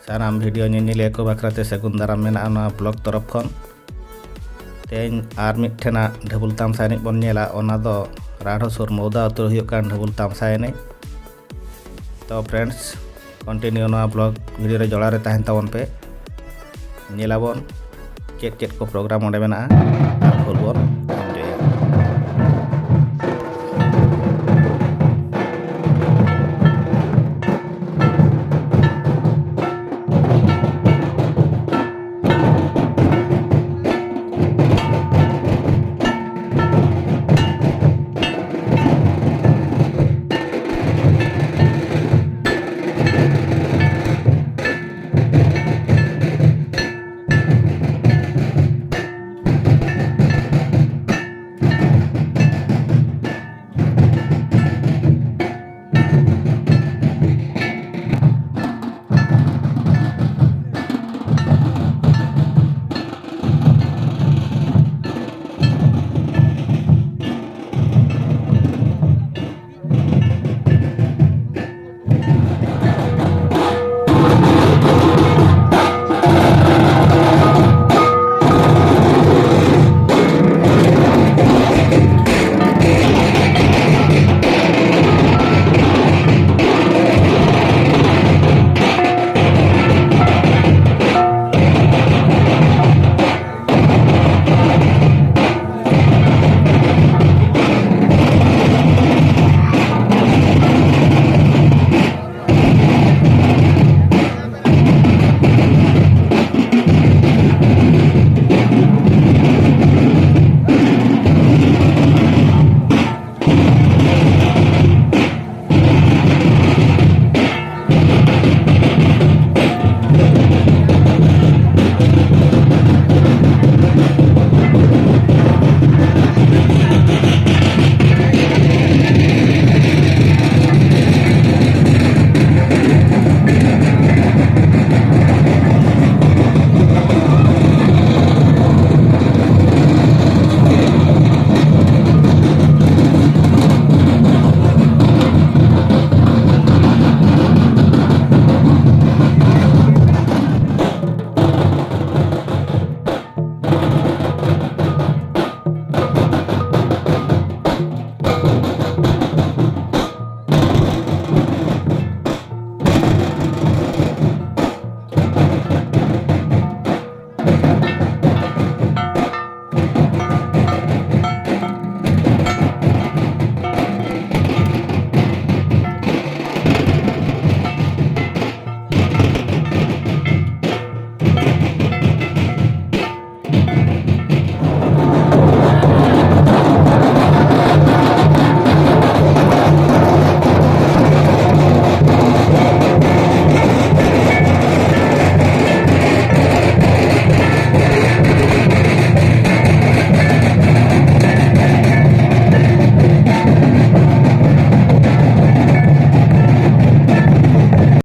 सानाम video ñeñeliya ko bakrate sagun daram mena na blog तरफ खन तेन आर मिठेना ढबुल तामसा एनेज बन नेला ओना दो राढ़ो सुर मौदा अतुर हुयुग कान ढबुल तामसा एनेज। तो फ्रेंड्स कंटिन्यू ना ब्लॉग वीडियो रे जड़ा रे तहन ताबन पे नेलाबन चेत चेत को प्रोग्राम ओंडे मेना आर फुलबन